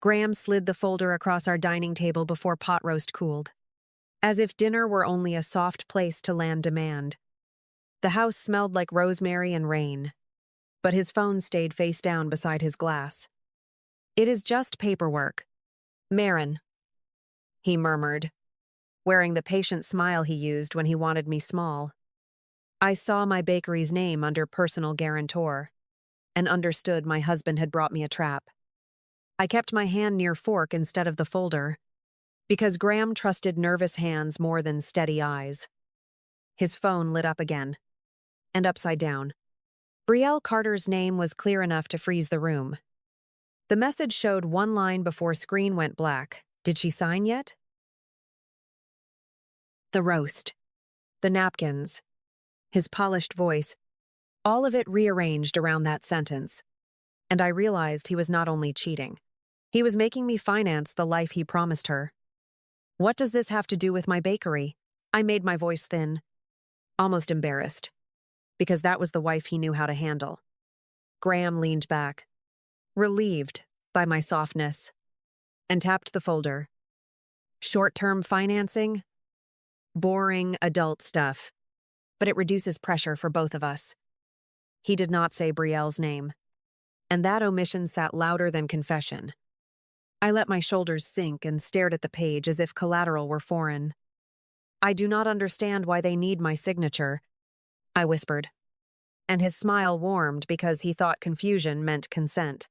Graham slid the folder across our dining table before pot roast cooled. As if dinner were only a soft place to land demand. The house smelled like rosemary and rain, but his phone stayed face down beside his glass. "It is just paperwork. Marin," he murmured, wearing the patient smile he used when he wanted me small. I saw my bakery's name under personal guarantor, and understood my husband had brought me a trap. I kept my hand near fork instead of the folder, because Graham trusted nervous hands more than steady eyes. His phone lit up again, and upside down. Brielle Carter's name was clear enough to freeze the room. The message showed one line before screen went black. Did she sign yet? The roast. The napkins. His polished voice. All of it rearranged around that sentence. And I realized he was not only cheating. He was making me finance the life he promised her. What does this have to do with my bakery? I made my voice thin, almost embarrassed, because that was the wife he knew how to handle. Graham leaned back, relieved by my softness, and tapped the folder. Short-term financing? Boring adult stuff, but it reduces pressure for both of us. He did not say Brielle's name, and that omission sat louder than confession. I let my shoulders sink and stared at the page as if collateral were foreign. "I do not understand why they need my signature," I whispered, and his smile warmed because he thought confusion meant consent.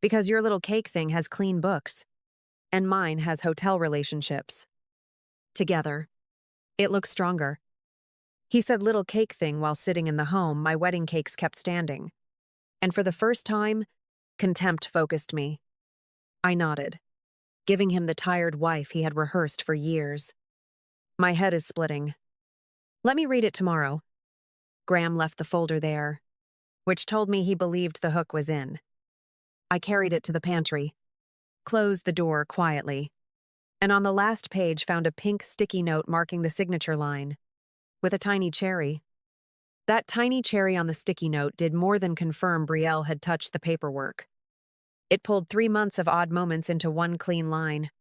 "Because your little cake thing has clean books, and mine has hotel relationships. Together, it looks stronger." He said little cake thing while sitting in the home my wedding cakes kept standing. And for the first time, contempt focused me. I nodded, giving him the tired wife he had rehearsed for years. "My head is splitting. Let me read it tomorrow." Graham left the folder there, which told me he believed the hook was in. I carried it to the pantry, closed the door quietly, and on the last page found a pink sticky note marking the signature line, with a tiny cherry. That tiny cherry on the sticky note did more than confirm Brielle had touched the paperwork. It pulled 3 months of odd moments into one clean line.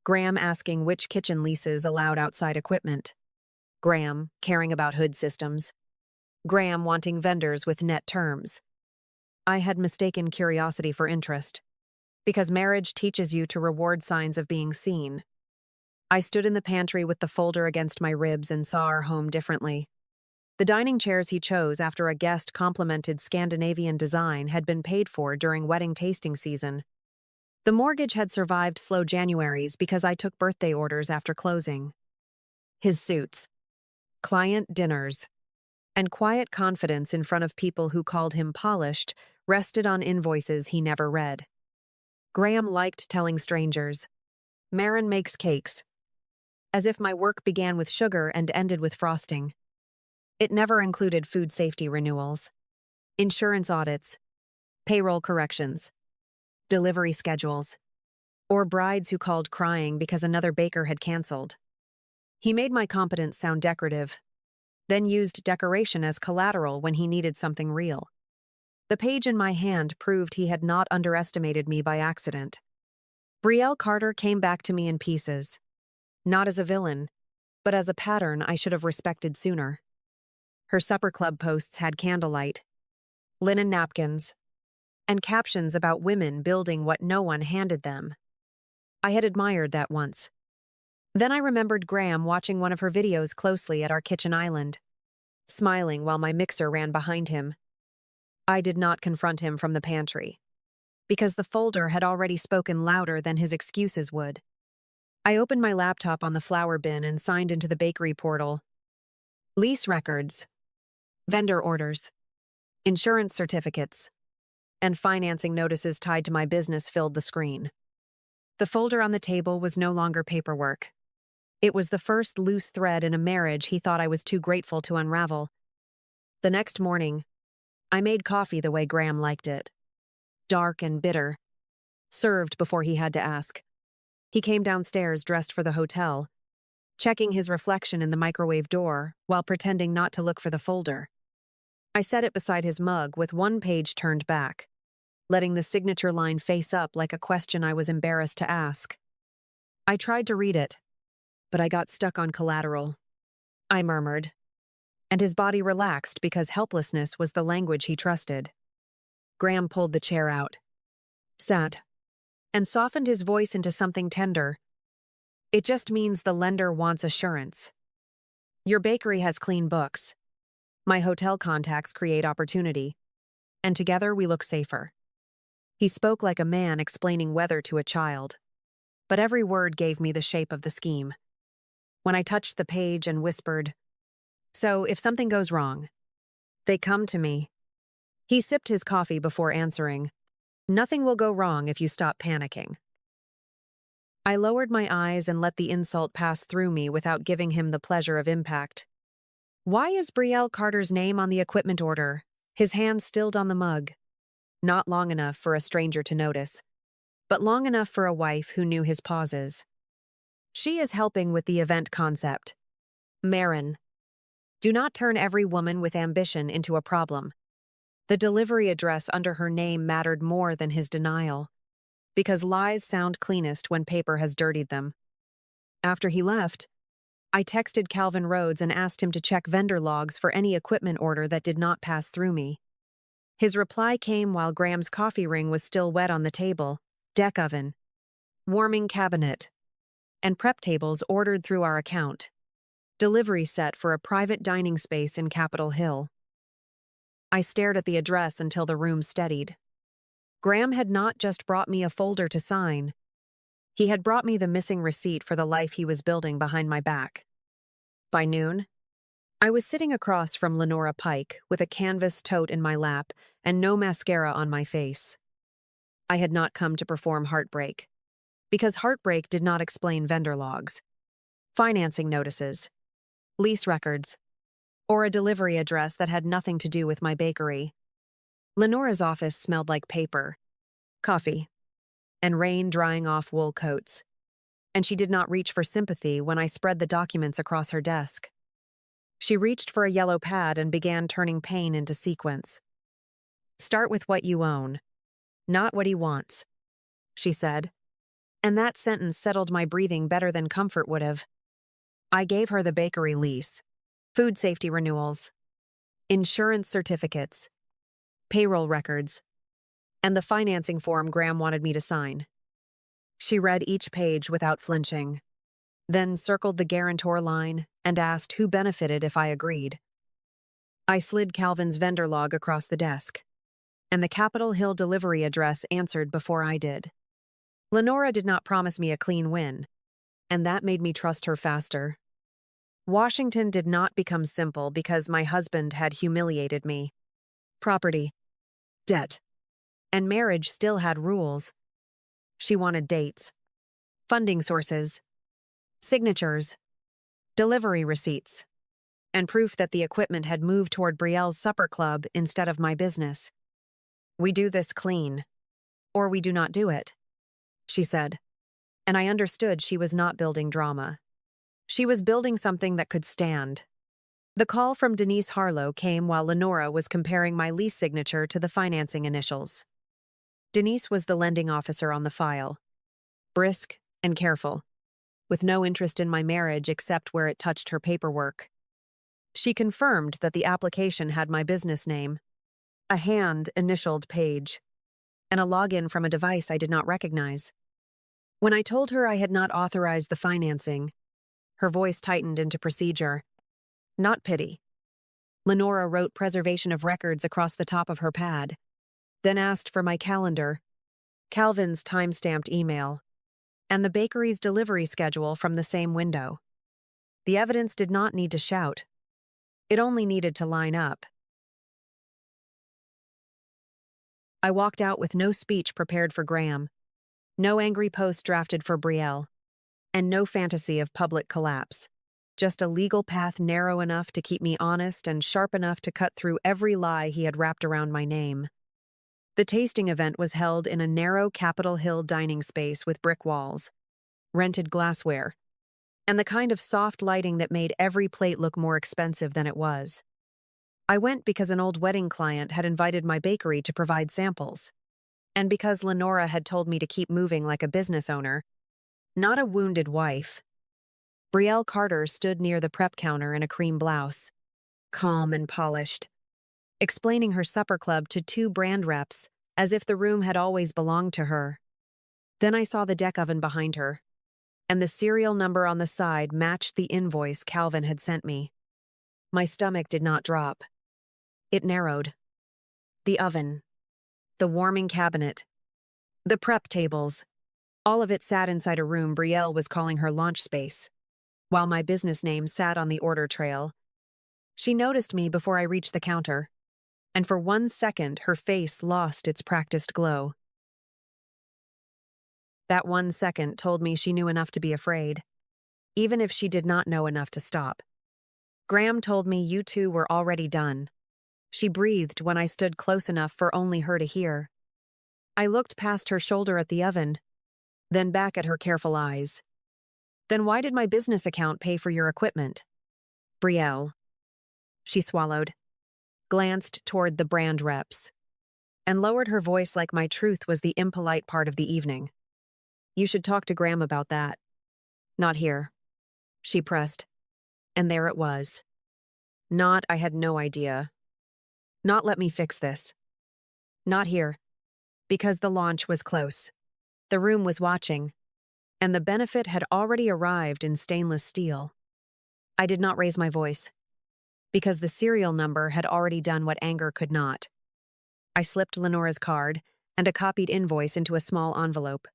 Graham asking which kitchen leases allowed outside equipment. Graham caring about hood systems. Graham wanting vendors with net terms. I had mistaken curiosity for interest, because marriage teaches you to reward signs of being seen. I stood in the pantry with the folder against my ribs and saw our home differently. The dining chairs he chose after a guest complimented Scandinavian design had been paid for during wedding tasting season. The mortgage had survived slow Januaries because I took birthday orders after closing. His suits, client dinners, and quiet confidence in front of people who called him polished rested on invoices he never read. Graham liked telling strangers, "Marin makes cakes," as if my work began with sugar and ended with frosting. It never included food safety renewals, insurance audits, payroll corrections, delivery schedules, or brides who called crying because another baker had canceled. He made my competence sound decorative, then used decoration as collateral when he needed something real. The page in my hand proved he had not underestimated me by accident. Brielle Carter came back to me in pieces, not as a villain, but as a pattern I should have respected sooner. Her supper club posts had candlelight, linen napkins, and captions about women building what no one handed them. I had admired that once. Then I remembered Graham watching one of her videos closely at our kitchen island, smiling while my mixer ran behind him. I did not confront him from the pantry, because the folder had already spoken louder than his excuses would. I opened my laptop on the flour bin and signed into the bakery portal. Lease records, vendor orders, insurance certificates, and financing notices tied to my business filled the screen. The folder on the table was no longer paperwork. It was the first loose thread in a marriage he thought I was too grateful to unravel. The next morning, I made coffee the way Graham liked it. Dark and bitter. Served before he had to ask. He came downstairs dressed for the hotel, checking his reflection in the microwave door while pretending not to look for the folder. I set it beside his mug with one page turned back. letting the signature line face up like a question I was embarrassed to ask. I tried to read it, but I got stuck on collateral. I murmured, and his body relaxed because helplessness was the language he trusted. Graham pulled the chair out, sat, and softened his voice into something tender. It just means the lender wants assurance. Your bakery has clean books. My hotel contacts create opportunity, and together we look safer. He spoke like a man explaining weather to a child, but every word gave me the shape of the scheme. When I touched the page and whispered, "So, if something goes wrong, they come to me." He sipped his coffee before answering, "Nothing will go wrong if you stop panicking." I lowered my eyes and let the insult pass through me without giving him the pleasure of impact. Why is Brielle Carter's name on the equipment order? His hand stilled on the mug. Not long enough for a stranger to notice, but long enough for a wife who knew his pauses. She is helping with the event concept. Marin. Do not turn every woman with ambition into a problem. The delivery address under her name mattered more than his denial, because lies sound cleanest when paper has dirtied them. After he left, I texted Calvin Rhodes and asked him to check vendor logs for any equipment order that did not pass through me. His reply came while Graham's coffee ring was still wet on the table, deck oven, warming cabinet, and prep tables ordered through our account. Delivery set for a private dining space in Capitol Hill. I stared at the address until the room steadied. Graham had not just brought me a folder to sign. He had brought me the missing receipt for the life he was building behind my back. By noon, I was sitting across from Lenora Pike with a canvas tote in my lap and no mascara on my face. I had not come to perform heartbreak, because heartbreak did not explain vendor logs, financing notices, lease records, or a delivery address that had nothing to do with my bakery. Lenora's office smelled like paper, coffee, and rain drying off wool coats, and she did not reach for sympathy when I spread the documents across her desk. She reached for a yellow pad and began turning pain into sequence. "Start with what you own, not what he wants," she said, and that sentence settled my breathing better than comfort would have. I gave her the bakery lease, food safety renewals, insurance certificates, payroll records, and the financing form Graham wanted me to sign. She read each page without flinching, then circled the guarantor line and asked who benefited if I agreed. I slid Calvin's vendor log across the desk, and the Capitol Hill delivery address answered before I did. Lenora did not promise me a clean win, and that made me trust her faster. Washington did not become simple because my husband had humiliated me. Property, debt, and marriage still had rules. She wanted dates, funding sources, signatures, delivery receipts, and proof that the equipment had moved toward Brielle's supper club instead of my business. "We do this clean, or we do not do it," she said, and I understood she was not building drama. She was building something that could stand. The call from Denise Harlow came while Lenora was comparing my lease signature to the financing initials. Denise was the lending officer on the file, brisk and careful, with no interest in my marriage except where it touched her paperwork. She confirmed that the application had my business name, a hand-initialed page, and a login from a device I did not recognize. When I told her I had not authorized the financing, her voice tightened into procedure, not pity. Lenora wrote preservation of records across the top of her pad, then asked for my calendar, Calvin's time-stamped email, and the bakery's delivery schedule from the same window. The evidence did not need to shout. It only needed to line up. I walked out with no speech prepared for Graham, no angry post drafted for Brielle, and no fantasy of public collapse. Just a legal path narrow enough to keep me honest and sharp enough to cut through every lie he had wrapped around my name. The tasting event was held in a narrow Capitol Hill dining space with brick walls, rented glassware, and the kind of soft lighting that made every plate look more expensive than it was. I went because an old wedding client had invited my bakery to provide samples. And because Lenora had told me to keep moving like a business owner, not a wounded wife. Brielle Carter stood near the prep counter in a cream blouse, calm and polished, explaining her supper club to two brand reps as if the room had always belonged to her. Then I saw the deck oven behind her, and the serial number on the side matched the invoice Calvin had sent me. My stomach did not drop. It narrowed. The oven, the warming cabinet, the prep tables, all of it sat inside a room Brielle was calling her launch space, while my business name sat on the order trail. She noticed me before I reached the counter, and for 1 second her face lost its practiced glow. That 1 second told me she knew enough to be afraid, even if she did not know enough to stop. Graham told me you two were already done. She breathed when I stood close enough for only her to hear. I looked past her shoulder at the oven, then back at her careful eyes. Then why did my business account pay for your equipment? Brielle. She swallowed, glanced toward the brand reps, and lowered her voice like my truth was the impolite part of the evening. You should talk to Graham about that. Not here. She pressed, and there it was. Not I had no idea. Not let me fix this. Not here. Because the launch was close. The room was watching, and the benefit had already arrived in stainless steel. I did not raise my voice, because the serial number had already done what anger could not. I slipped Lenora's card and a copied invoice into a small envelope,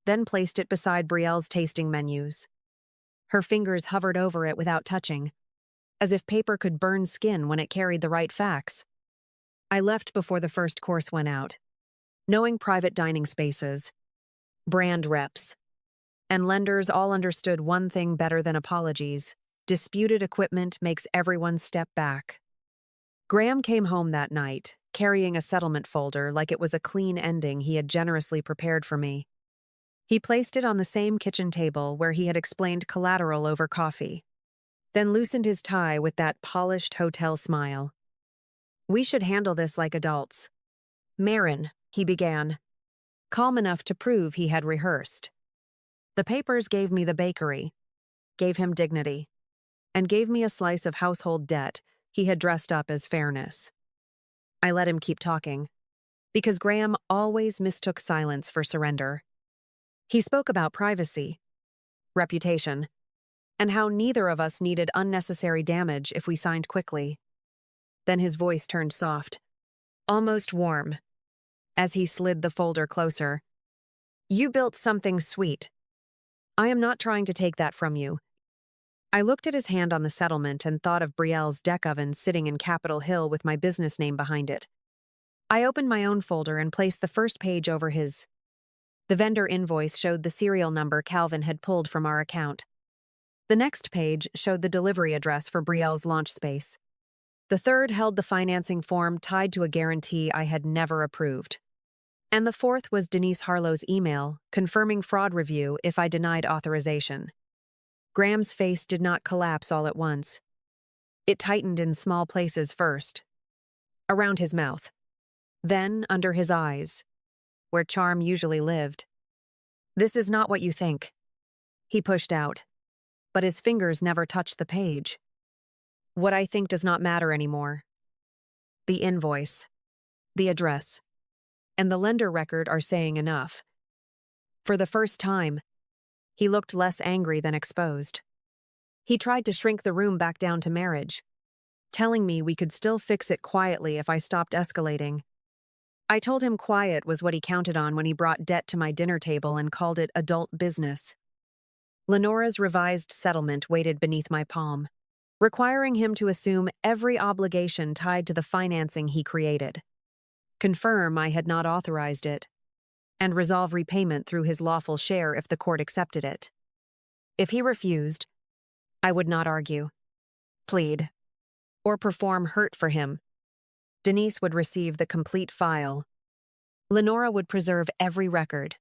then placed it beside Brielle's tasting menus. Her fingers hovered over it without touching, as if paper could burn skin when it carried the right facts. I left before the first course went out, knowing private dining spaces, brand reps, and lenders all understood one thing better than apologies: disputed equipment makes everyone step back. Graham came home that night, carrying a settlement folder like it was a clean ending he had generously prepared for me. He placed it on the same kitchen table where he had explained collateral over coffee, then loosened his tie with that polished hotel smile. We should handle this like adults. Marin, he began, calm enough to prove he had rehearsed. The papers gave me the bakery, gave him dignity, and gave me a slice of household debt he had dressed up as fairness. I let him keep talking, because Graham always mistook silence for surrender. He spoke about privacy, reputation, and how neither of us needed unnecessary damage if we signed quickly. Then his voice turned soft, almost warm, as he slid the folder closer. You built something sweet. I am not trying to take that from you. I looked at his hand on the settlement and thought of Brielle's deck oven sitting in Capitol Hill with my business name behind it. I opened my own folder and placed the first page over his. The vendor invoice showed the serial number Calvin had pulled from our account. The next page showed the delivery address for Brielle's launch space. The third held the financing form tied to a guarantee I had never approved. And the fourth was Denise Harlow's email confirming fraud review if I denied authorization. Graham's face did not collapse all at once. It tightened in small places first, around his mouth, then under his eyes, where charm usually lived. This is not what you think. He pushed out, but his fingers never touched the page. What I think does not matter anymore. The invoice, the address, and the lender record are saying enough. For the first time, he looked less angry than exposed. He tried to shrink the room back down to marriage, telling me we could still fix it quietly if I stopped escalating. I told him quiet was what he counted on when he brought debt to my dinner table and called it adult business. Lenora's revised settlement waited beneath my palm, requiring him to assume every obligation tied to the financing he created, confirm I had not authorized it, and resolve repayment through his lawful share if the court accepted it. If he refused, I would not argue, plead, or perform hurt for him. Denise would receive the complete file. Lenora would preserve every record.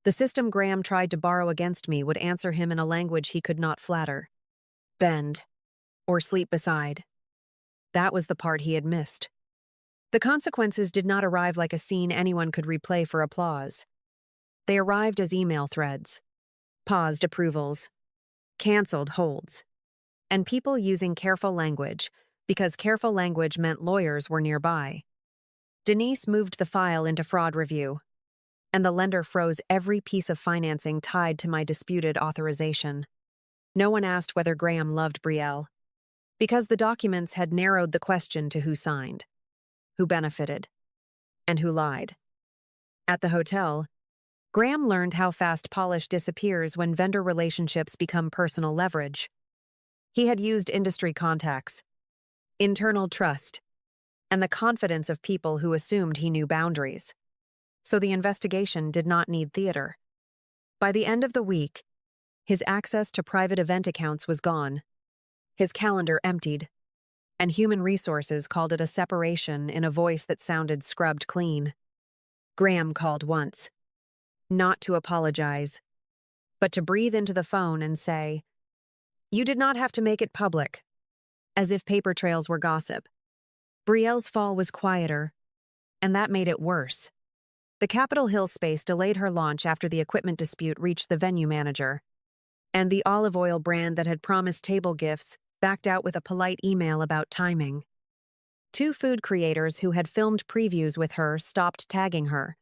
The system Graham tried to borrow against me would answer him in a language he could not flatter, bend, or sleep beside. That was the part he had missed. The consequences did not arrive like a scene anyone could replay for applause. They arrived as email threads, paused approvals, canceled holds, and people using careful language, because careful language meant lawyers were nearby. Denise moved the file into fraud review, and the lender froze every piece of financing tied to my disputed authorization. No one asked whether Graham loved Brielle, because the documents had narrowed the question to who signed, who benefited, and who lied. At the hotel, Graham learned how fast polish disappears when vendor relationships become personal leverage. He had used industry contacts, internal trust, and the confidence of people who assumed he knew boundaries. So the investigation did not need theater. By the end of the week, his access to private event accounts was gone, his calendar emptied, and human resources called it a separation in a voice that sounded scrubbed clean. Graham called once, not to apologize, but to breathe into the phone and say, "You did not have to make it public," as if paper trails were gossip. Brielle's fall was quieter, and that made it worse. The Capitol Hill space delayed her launch after the equipment dispute reached the venue manager, and the olive oil brand that had promised table gifts backed out with a polite email about timing. 2 food creators who had filmed previews with her stopped tagging her,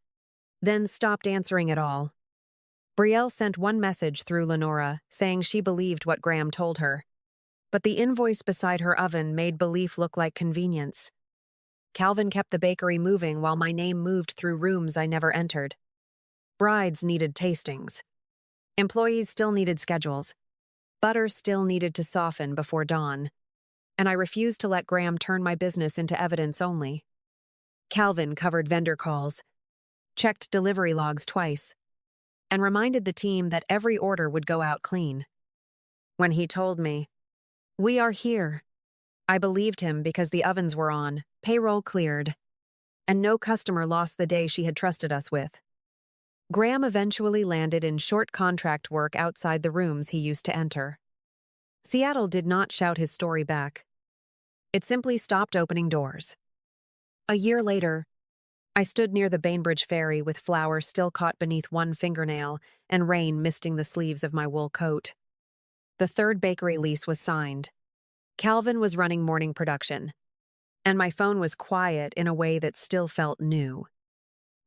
then stopped answering at all. Brielle sent one message through Lenora saying she believed what Graham told her, but the invoice beside her oven made belief look like convenience. Calvin kept the bakery moving while my name moved through rooms I never entered. Brides needed tastings. Employees still needed schedules. Butter still needed to soften before dawn. And I refused to let Graham turn my business into evidence only. Calvin covered vendor calls, checked delivery logs twice, and reminded the team that every order would go out clean. When he told me, "We are here," I believed him because the ovens were on, payroll cleared, and no customer lost the day she had trusted us with. Graham eventually landed in short contract work outside the rooms he used to enter. Seattle did not shout his story back. It simply stopped opening doors. A year later, I stood near the Bainbridge ferry with flour still caught beneath one fingernail and rain misting the sleeves of my wool coat. The 3rd bakery lease was signed. Calvin was running morning production, and my phone was quiet in a way that still felt new.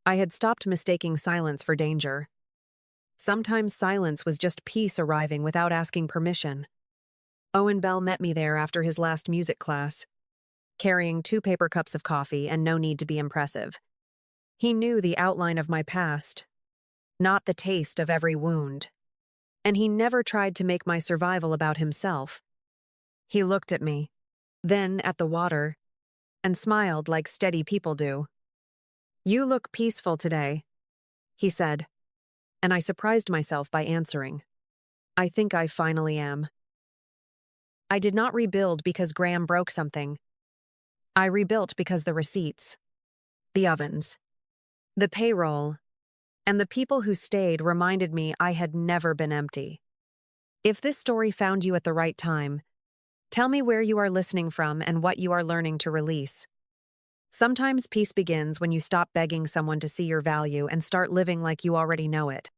I had stopped mistaking silence for danger. Sometimes silence was just peace arriving without asking permission. Owen Bell met me there after his last music class, carrying 2 paper cups of coffee and no need to be impressive. He knew the outline of my past, not the taste of every wound. And he never tried to make my survival about himself. He looked at me, then at the water, and smiled like steady people do. "You look peaceful today," he said, and I surprised myself by answering, "I think I finally am." I did not rebuild because Graham broke something. I rebuilt because the receipts, the ovens, the payroll, and the people who stayed reminded me I had never been empty. If this story found you at the right time, tell me where you are listening from and what you are learning to release. Sometimes peace begins when you stop begging someone to see your value and start living like you already know it.